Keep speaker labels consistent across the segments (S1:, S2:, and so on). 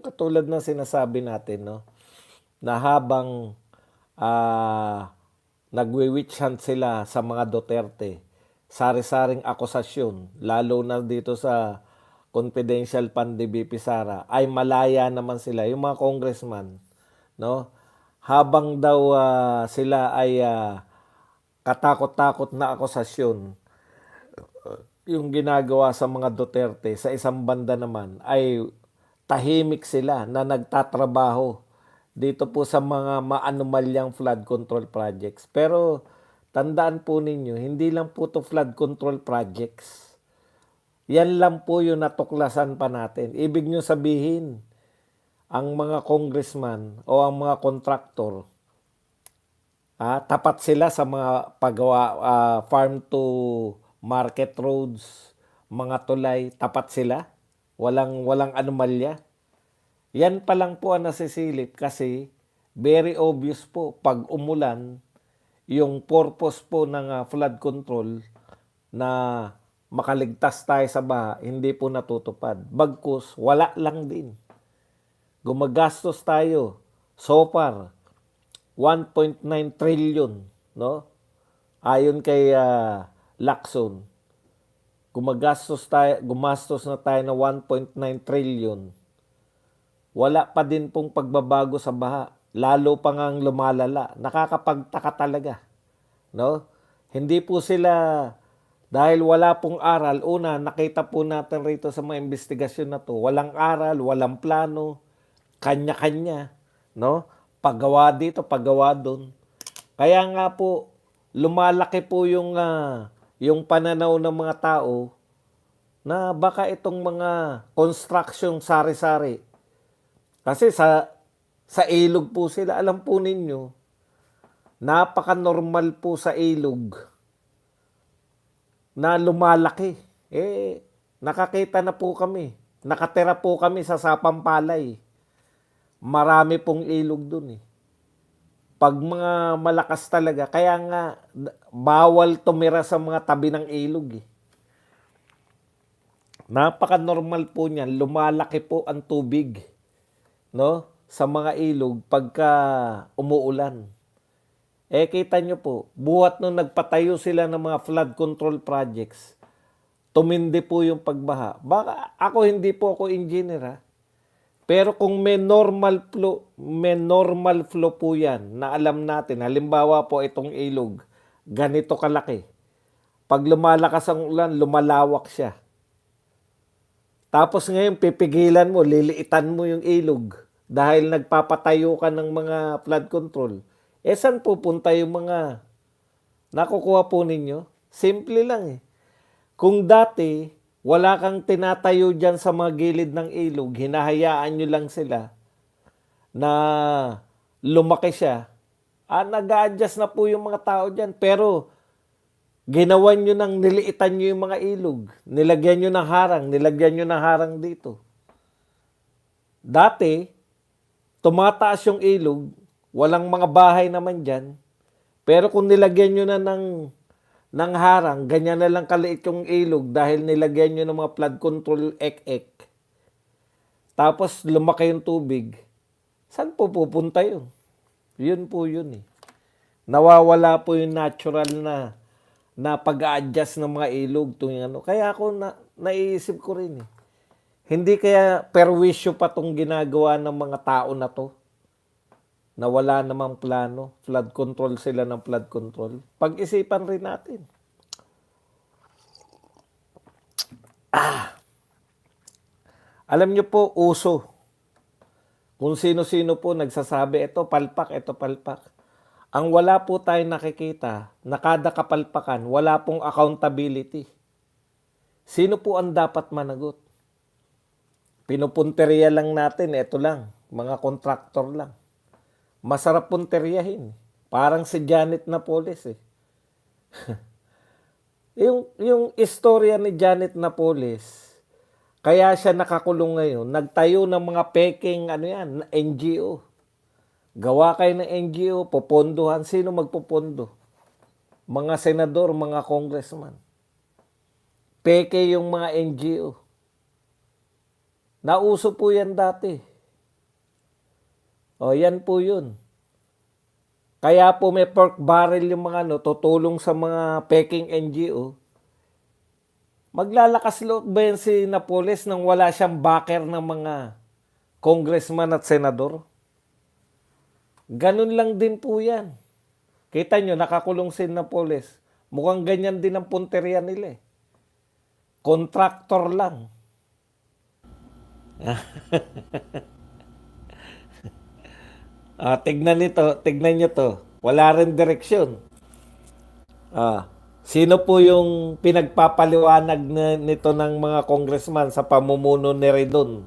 S1: Katulad ng sinasabi natin 'no, na habang, nagwi-witch hunt sila sa mga Duterte, sari-saring akusasyon lalo na dito sa confidential fund ni VP Sara ay malaya naman sila yung mga congressman 'no. Habang daw, sila ay, katakot-takot na akusasyon yung ginagawa sa mga Duterte, sa isang banda naman ay tahimik sila na nagtatrabaho dito po sa mga maanumalyang flood control projects. Pero tandaan po ninyo, hindi lang po to flood control projects. Yan lang po yung natuklasan pa natin. Ibig nyo sabihin, ang mga congressman o ang mga kontraktor, tapat sila sa mga paggawa, farm to market roads, mga tulay, tapat sila. Walang anomalya. Yan pa lang po ang nasisilip kasi very obvious po pag umulan, yung purpose po ng flood control na makaligtas tayo sa baha, hindi po natutupad. Bagkus, wala lang din. Gumagastos tayo so far 1.9 trillion, no? Ayon kay Lacson, gumastos na tayo ng 1.9 trillion. Wala pa din pong pagbabago sa baha. Lalo pa ngang lumalala. Nakakapagtaka talaga, no? Hindi po sila, dahil wala pong aral, una, nakita po natin rito sa mga investigasyon na to, walang aral, walang plano, kanya-kanya, no? Paggawa dito, paggawa doon. Kaya nga po, lumalaki po yung pananaw ng mga tao na baka itong mga construction sari-sari. Kasi sa ilog po sila, alam po ninyo, napaka-normal po sa ilog na lumalaki. Nakakita na po kami. Nakatira po kami sa Sapampalay. Marami pong ilog dun. Pag mga malakas talaga, kaya nga bawal tumira sa mga tabi ng ilog. Napaka-normal po niyan, lumalaki po ang tubig, no? Sa mga ilog pagka umuulan. Kita nyo po, buhat nung nagpatayo sila ng mga flood control projects, tumindi po yung pagbaha. Baka hindi po ako engineer. Pero kung may normal flow po yan na alam natin, halimbawa po itong ilog, ganito kalaki. Pag lumalakas ang ulan, lumalawak siya. Tapos ngayon, pipigilan mo, liliitan mo yung ilog dahil nagpapatayo ka ng mga flood control. Saan pupunta yung mga nakukuha po ninyo? Simple lang. Kung dati, wala kang tinatayo dyan sa mga gilid ng ilog, hinahayaan nyo lang sila na lumaki siya, nag-a-adjust na po yung mga tao dyan. Pero ginawan nyo nang niliitan nyo yung mga ilog. Nilagyan nyo ng harang. Nilagyan nyo ng harang dito. Dati, tumataas yung ilog. Walang mga bahay naman dyan. Pero kung nilagyan nyo na ng harang, ganyan na lang kaliit yung ilog dahil nilagyan nyo ng mga flood control ek-ek. Tapos lumaki yung tubig. Saan po pupunta yun? Yun po yun. Nawawala po yung natural na pag-a-adjust ng mga ilog. Kaya ako naiisip ko rin. Hindi kaya perwisyo pa tong ginagawa ng mga tao na to na wala namang plano. Flood control sila ng flood control. Pag-isipan rin natin. Alam nyo po, uso. Kung sino-sino po nagsasabi, ito palpak, ito palpak. Ang wala po tayong nakikita, na kada kapalpakan, wala pong accountability. Sino po ang dapat managot? Pinupunteriya lang natin, ito lang, mga kontraktor lang. Masarap punteriyahin. Parang si Janet Napoles. yung istorya ni Janet Napoles, kaya siya nakakulong ngayon, nagtayo ng mga peking NGO. Gawa kayo ng NGO, popondohan. Sino magpopondo? Mga senador, mga congressman. Peke yung mga NGO. Nauso po yan dati. O, yan po yun. Kaya po may pork barrel yung mga tutulong sa mga peking NGO. Maglalakas loob ba yan si Napoles nang wala siyang backer ng mga congressman at senador? Ganun lang din po yan. Kita nyo, nakakulong si Napoles. Mukhang ganyan din ang punteriya nila eh. Contractor lang. Tignan nyo to. Wala rin direksyon. Sino po yung pinagpapaliwanag nito ng mga congressman sa pamumuno ni Redon?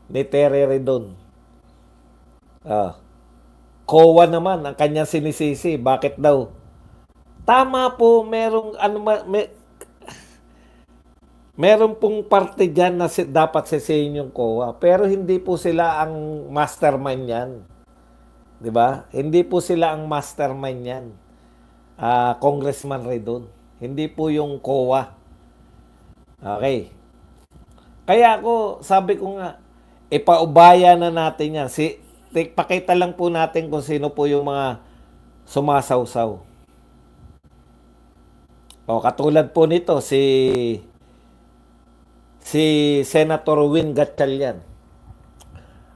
S1: Ni Terry Redon? COA naman ang kanyang sinisisi. Bakit daw? Tama po, meron pong parte dyan na dapat sisihin yung COA. Pero hindi po sila ang mastermind yan. Di ba? Hindi po sila ang mastermind yan. Congressman Redon. Hindi po yung COA. Okay. Kaya ako, sabi ko nga, ipaubaya na natin yan. Pakita lang po natin kung sino po yung mga sumasawsaw. O, katulad po nito, si Senator Win Gatchalian.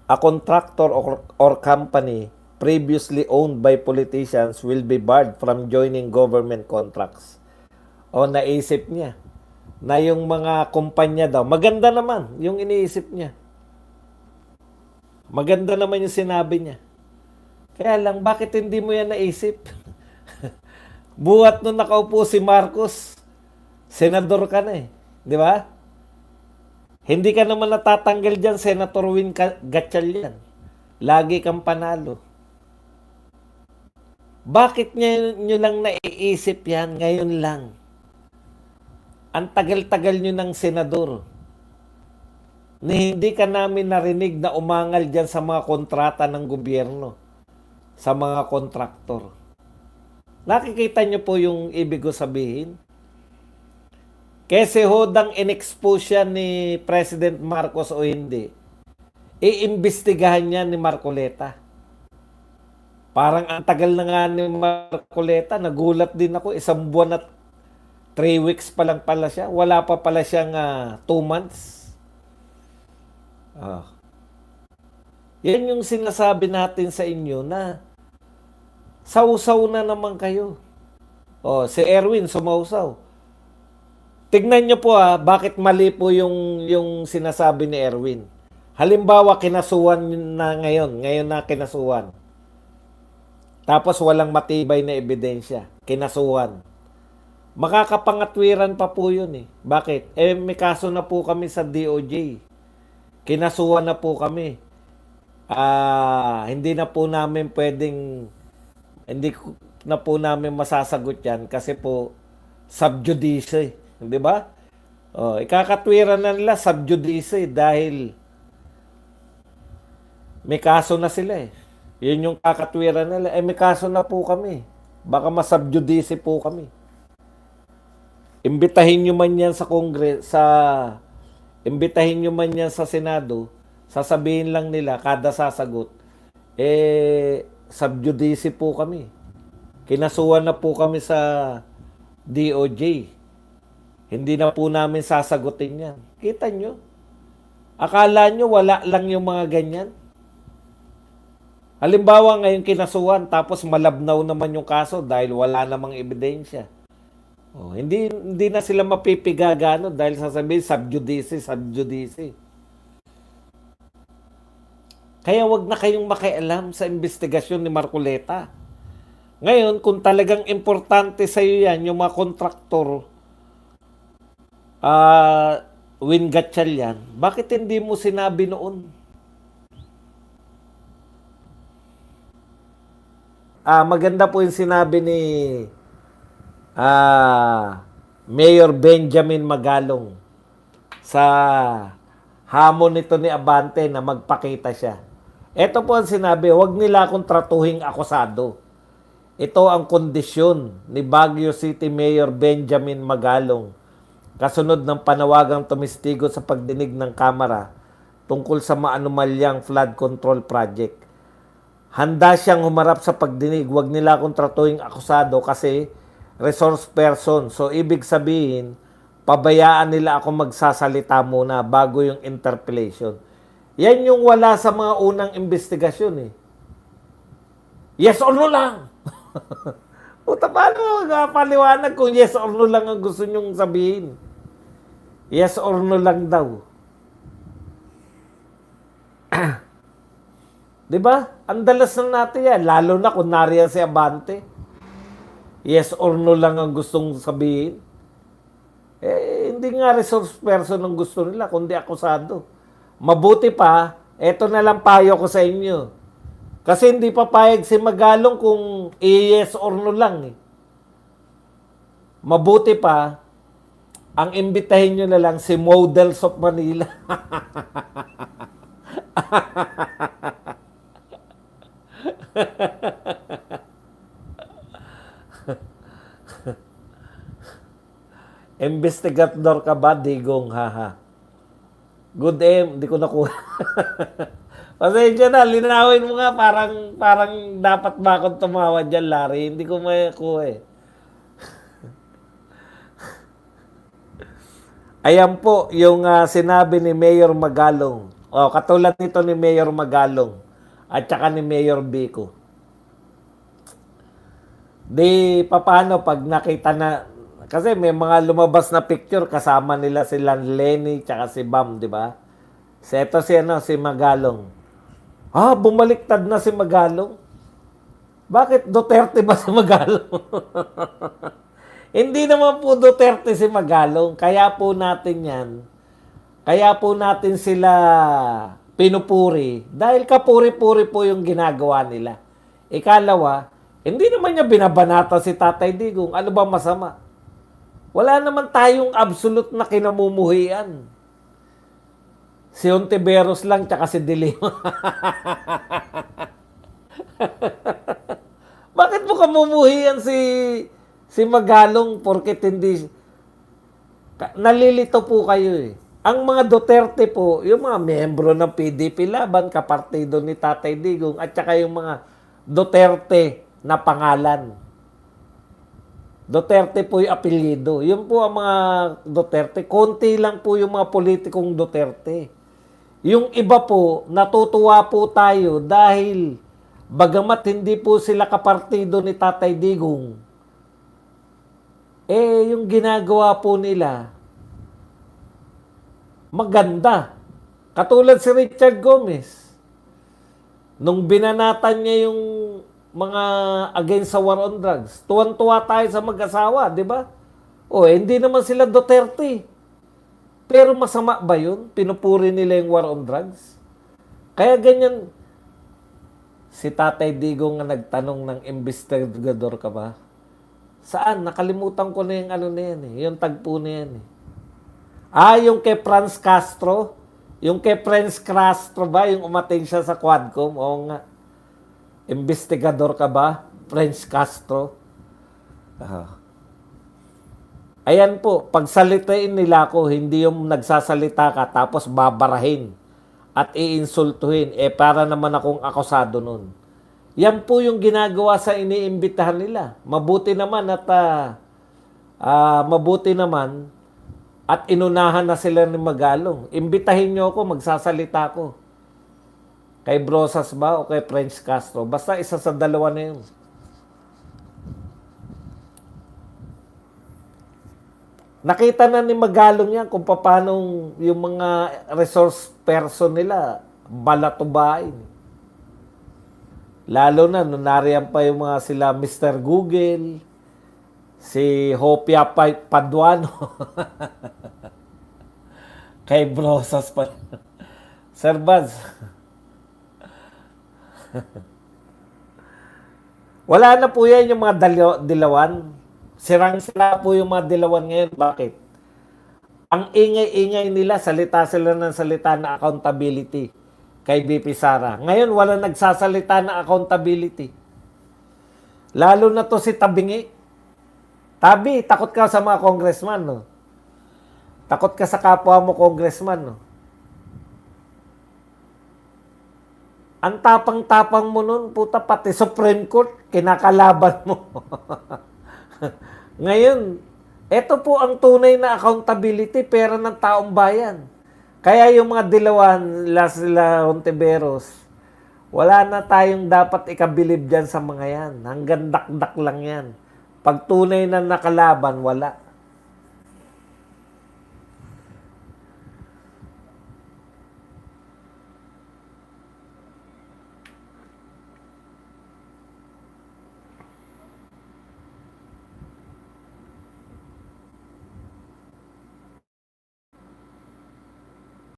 S1: A contractor or company previously owned by politicians will be barred from joining government contracts. O, naisip niya na yung mga kumpanya daw, maganda naman yung iniisip niya. Maganda naman yung sinabi niya. Kaya lang, bakit hindi mo yan naisip? Buhat nung nakaupo si Marcos, senador ka na eh. Di ba? Hindi ka naman natatanggal dyan, Senator Win Gatchalian. Lagi kang panalo. Bakit nyo lang naiisip yan ngayon lang? Ang tagal-tagal nyo ng senador. Hindi ka namin narinig na umangal dyan sa mga kontrata ng gobyerno. Sa mga kontraktor. Nakikita nyo po yung ibig ko sabihin? Kasi hodang in-expose siya ni President Marcos o hindi, iimbestigahan niya ni Marcoleta. Parang ang tagal na nga ni Marcoleta, nagulat din ako, 1 buwan at 3 weeks pa lang pala siya. Wala pa pala siyang 2 months. Yan yung sinasabi natin sa inyo na sausaw na naman kayo. Si Erwin sumausaw. Tignan nyo po bakit mali po yung sinasabi ni Erwin. Halimbawa, kinasuhan na ngayon na kinasuhan. Tapos walang matibay na ebidensya. Kinasuhan. Makakapangatwiran pa po yun eh. Bakit? May kaso na po kami sa DOJ. Kinasuhan na po kami. Hindi na po namin hindi na po namin masasagot yan kasi po sub judice. Di ba? Ikakatwiran na nila sub judice dahil may kaso na sila eh. Yun yung kakatwiran nila. May kaso na po kami. Baka masub judice po kami. Imbitahin nyo man yan sa imbitahin nyo man yan sa Senado, sasabihin lang nila, kada sasagot, sub judice po kami. Kinasuhan na po kami sa DOJ. Hindi na po namin sasagutin yan. Kita nyo? Akala nyo wala lang yung mga ganyan? Halimbawa ngayon kinasuhan, tapos malabnaw naman yung kaso dahil wala namang ebidensya. Hindi na sila mapipigagano dahil sasabihin sub judice. Kaya wag na kayong makialam sa investigasyon ni Marcoleta. Ngayon, kung talagang importante sa iyo yan, yung mga kontraktor, Win Gatchalian, bakit hindi mo sinabi noon? Maganda po yung sinabi ni Mayor Benjamin Magalong sa hamon nito ni Abante na magpakita siya. Ito po ang sinabi, huwag nila akong tratuhing akusado. Ito ang kondisyon ni Baguio City Mayor Benjamin Magalong kasunod ng panawagang tumistigo sa pagdinig ng Kamara tungkol sa maanumalyang flood control project. Handa siyang humarap sa pagdinig. Huwag nila akong tratuing akusado kasi resource person. So, ibig sabihin, pabayaan nila ako magsasalita muna bago yung interpellation. Yan yung wala sa mga unang investigasyon eh. Yes or no lang. Puta, paano paliwanag kung yes or no lang ang gusto nyong sabihin? Yes or no lang daw. Diba? Ang dalas na natin yan. Lalo na kung nariyan si Abante. Yes or no lang ang gustong sabihin. Hindi nga resource person ang gusto nila, kundi akusado. Mabuti pa, eto na lang payo ko sa inyo. Kasi hindi papayag si Magalong kung yes or no lang eh. Mabuti pa, ang imbitahin nyo na lang si Models of Manila. Investigador ka ba, Digong? Haha. Good aim, hindi ko nakuha. Pasensya na, linawin mo nga, parang dapat ba akong tumawa dyan, Larry? Hindi ko makuha eh. Ayan po, yung sinabi ni Mayor Magalong. Katulad nito ni Mayor Magalong at saka ni Mayor Bico. Di, paano pag nakita na, kasi may mga lumabas na picture, kasama nila sila Lenny tsaka si Bam, di ba? Si Magalong. Bumaliktad na si Magalong. Bakit Duterte ba si Magalong? Hindi naman po Duterte si Magalong. Kaya po natin sila pinupuri. Dahil kapuri-puri po yung ginagawa nila. Ikalawa, hindi naman niya binabanata si Tatay Digong. Ano ba masama? Wala naman tayong absolute na kinamumuhian. Si Ontiveros lang tsaka si Dilima. Bakit mo kamumuhian si Magalong porket hindi... Nalilito po kayo eh. Ang mga Duterte po, yung mga miyembro ng PDP Laban, kapartido ni Tatay Digong, at saka yung mga Duterte na pangalan. Duterte po yung apelyido. Yun po ang mga Duterte. Konti lang po yung mga politikong Duterte. Yung iba po, natutuwa po tayo dahil bagamat hindi po sila kapartido ni Tatay Digong, yung ginagawa po nila, maganda. Katulad si Richard Gomez. Nung binanatan niya yung mga against sa war on drugs, tuwan-tuwa tayo sa mag-asawa, di ba? Hindi naman sila Duterte. Pero masama ba yun? Pinupuri nila yung war on drugs? Kaya ganyan, si Tatay Digong nga nagtanong ng investigador ka ba? Saan? Nakalimutan ko na yung ano na yan eh. Yung tagpo na yan eh. Yung kay Franz Castro? Yung kay Franz Castro ba? Yung umating siya sa Quadcom? Oo nga. Investigador ka ba? Franz Castro? Ayan po, pagsalitain nila ako, hindi yung nagsasalita ka tapos babarahin at iinsultuhin. Para naman akong akusado nun. Yan po yung ginagawa sa iniimbitahan nila. Mabuti naman at inunahan na sila ni Magalong. Imbitahin nyo ako, magsasalita ako. Kay Brosas ba o kay Franz Castro? Basta isa sa dalawa na yun. Nakita na ni Magalong yan kung paano yung mga resource person nila balatubain. Lalo na, nung nariyan pa yung mga sila Mr. Google, si Hopia Paduano, kay Brosas pa. Sir Baz, wala na po yan yung mga dilawan. Sirang-sira po yung mga dilawan ngayon. Bakit? Ang ingay-ingay nila, salita sila ng salita na accountability kay BP Sara. Ngayon, wala nagsasalita na accountability. Lalo na to si Tabingi. Tabi, takot ka sa mga congressman, no? Takot ka sa kapwa mo congressman, no? Ang tapang-tapang mo nun, puta, pati Supreme Court, kinakalaban mo. Ngayon, ito po ang tunay na accountability, pera ng taong bayan. Kaya yung mga dilawan, sila Hontiveros, wala na tayong dapat ikabilib dyan sa mga yan. Hanggang dakdak lang yan. Pag tunay na nakalaban, wala.